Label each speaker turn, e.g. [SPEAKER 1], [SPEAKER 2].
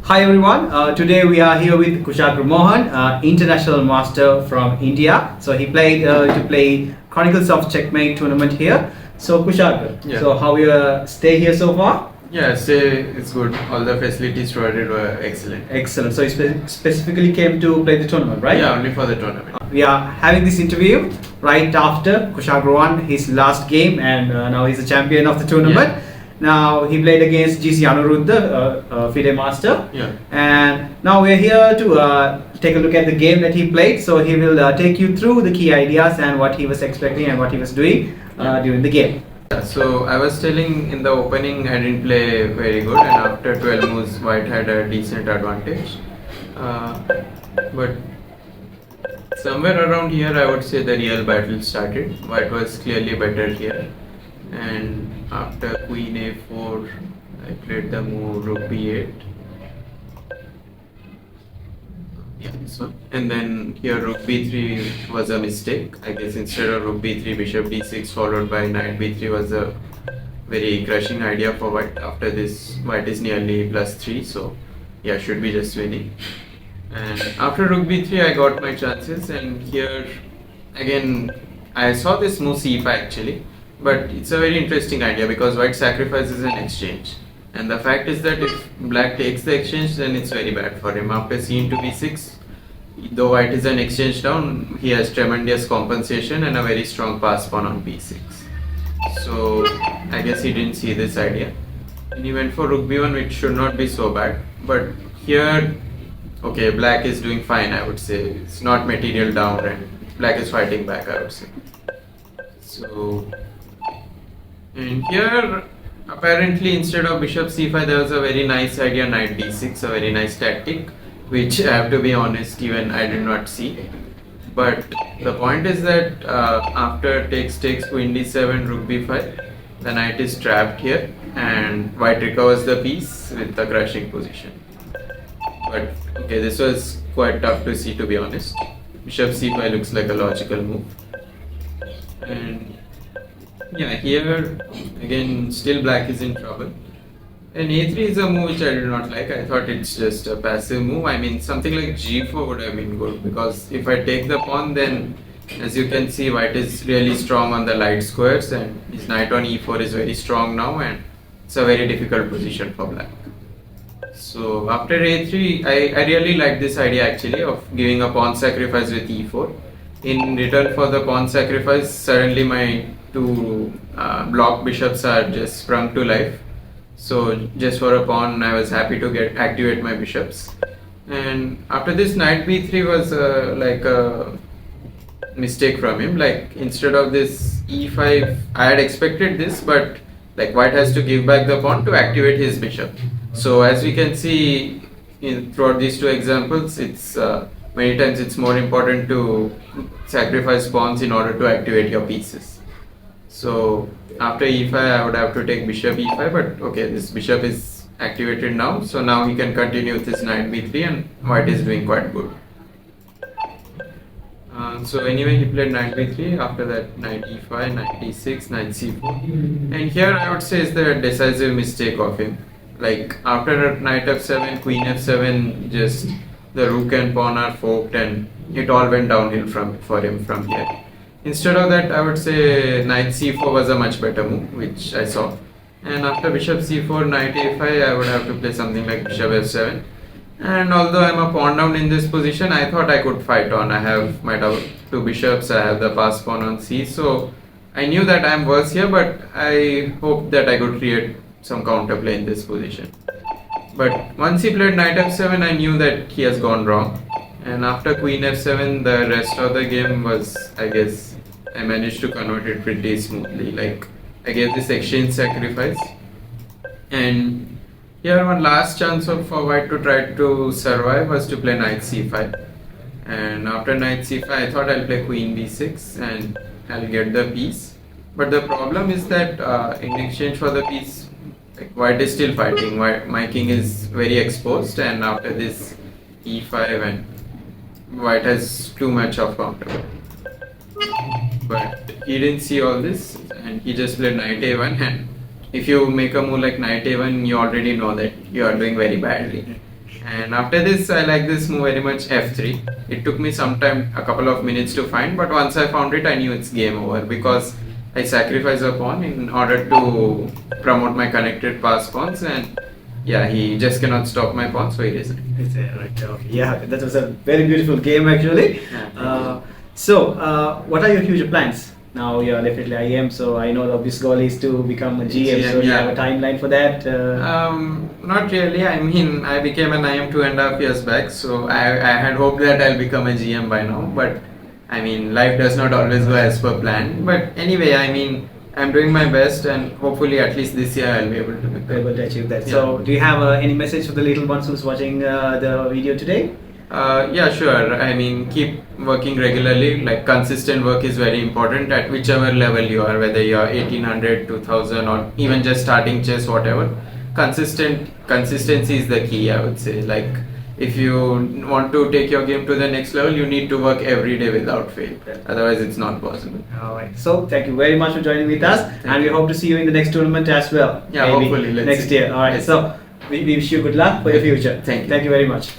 [SPEAKER 1] Hi everyone, today we are here with Kushagra Mohan, international master from India. So he played to play Chronicles of Checkmate tournament here. So Kushagra,
[SPEAKER 2] Yeah.
[SPEAKER 1] so how your stay here so far?
[SPEAKER 2] Yeah, it's good. All the facilities provided were excellent.
[SPEAKER 1] Excellent. So you specifically came to play the tournament, right?
[SPEAKER 2] Yeah, only for the tournament.
[SPEAKER 1] We are having this interview right after Kushagra won his last game and now he's the champion of the tournament.
[SPEAKER 2] Yeah.
[SPEAKER 1] Now he played against GC Anuruddha, FIDE master.
[SPEAKER 2] Yeah.
[SPEAKER 1] And now we're here to take a look at the game that he played. So he will take you through the key ideas and what he was expecting and what he was doing during the game.
[SPEAKER 2] So I was telling in the opening I didn't play very good, and after 12 moves White had a decent advantage. But somewhere around here I would say the real battle started. White was clearly better here, and after Queen A4 I played the move Rook B8. Yeah, so, and then here Rook B3 was a mistake. I guess instead of Rook B3, Bishop D6 followed by Knight B3 was a very crushing idea for White. After this, White is nearly +3, so yeah, should be just winning. And after Rook B3, I got my chances, and here again I saw this move C5 actually, but it's a very interesting idea because White sacrifices an exchange. And the fact is that if Black takes the exchange, then it's very bad for him. After C into B6, though White is an exchange down, he has tremendous compensation and a very strong pass pawn on B6. So I guess he didn't see this idea. And he went for Rook B1, which should not be so bad. But here, okay, Black is doing fine, I would say. It's not material down and Black is fighting back, I would say. So, and here, apparently instead of Bishop C5 there was a very nice idea Knight D6, a very nice tactic, which I have to be honest, even I did not see. But the point is that after takes Queen D7, Rook B5, the Knight is trapped here and White recovers the piece with the crushing position. But okay, this was quite tough to see, to be honest. Bishop C5 looks like a logical move. And yeah, here again still Black is in trouble. And A3 is a move which I did not like. I thought it's just a passive move. I mean, something like G4 would have been good, because if I take the pawn, then as you can see, White is really strong on the light squares and his Knight on E4 is very strong now, and it's a very difficult position for Black. So after A3, I really like this idea actually of giving a pawn sacrifice with E4. In return for the pawn sacrifice, suddenly my two block bishops are just sprung to life. So just for a pawn, I was happy to activate my bishops. And after this, Knight B3 was like a mistake from him. Like instead of this E5, I had expected this, but like White has to give back the pawn to activate his bishop. So as we can see throughout these two examples, it's many times it's more important to sacrifice pawns in order to activate your pieces. So after E5 I would have to take Bishop E5, but okay, this Bishop is activated now, so now he can continue with his Knight B3 and White is doing quite good. So anyway, he played Knight B3, after that Knight E5, Knight D6, Knight C4, and here I would say is the decisive mistake of him. Like after Knight F7, Queen F7, just the rook and pawn are forked and it all went downhill for him from here. Instead of that, I would say Knight C4 was a much better move, which I saw. And after Bishop C4, Knight A5, I would have to play something like Bishop F7. And although I'm a pawn down in this position, I thought I could fight on. I have my two bishops, I have the pass pawn on C, so I knew that I'm worse here, but I hoped that I could create some counterplay in this position. But once he played Knight F7, I knew that he has gone wrong. And after Queen F7, the rest of the game was, I guess, I managed to convert it pretty smoothly. Like, I gave this exchange sacrifice. And here one last chance for White to try to survive was to play Knight C5. And after Knight C5, I thought I'll play Queen B6 and I'll get the piece. But the problem is that in exchange for the piece, like, White is still fighting. My king is very exposed, and after this E5 and White has too much of counter. But he didn't see all this and he just played Knight A1, and if you make a move like Knight A1, you already know that you are doing very badly. And after this, I like this move very much, f3. It took me some time, a couple of minutes to find, but once I found it, I knew it's game over because I sacrificed a pawn in order to promote my connected pass pawns, and yeah, he just cannot stop my pawn, so he resigned.
[SPEAKER 1] Right. Okay. Yeah, that was a very beautiful game actually.
[SPEAKER 2] Yeah,
[SPEAKER 1] So, what are your future plans? Now you're definitely IM, so I know the obvious goal is to become a GM. So you
[SPEAKER 2] yeah.
[SPEAKER 1] have a timeline for that?
[SPEAKER 2] Not really. I mean, I became an IM 2.5 years back, so I had hoped that I'll become a GM by now. But I mean, life does not always go as per plan. But anyway, I mean, I'm doing my best, and hopefully, at least this year, I'll be able to
[SPEAKER 1] achieve that.
[SPEAKER 2] Yeah.
[SPEAKER 1] So, do you have any message for the little ones who's watching the video today?
[SPEAKER 2] Yeah, sure. I mean, keep working regularly. Like, consistent work is very important at whichever level you are, whether you are 1800, 2000, or even just starting chess, whatever. Consistency is the key, I would say. Like, if you want to take your game to the next level, you need to work every day without fail. Otherwise, it's not possible.
[SPEAKER 1] Alright. So, thank you very much for joining with us, and we hope to see you in the next tournament as well.
[SPEAKER 2] Yeah,
[SPEAKER 1] maybe
[SPEAKER 2] hopefully. Let's
[SPEAKER 1] next
[SPEAKER 2] see.
[SPEAKER 1] year. Alright.
[SPEAKER 2] Let's
[SPEAKER 1] So, we wish you good luck for your future.
[SPEAKER 2] Thank you.
[SPEAKER 1] Thank you very much.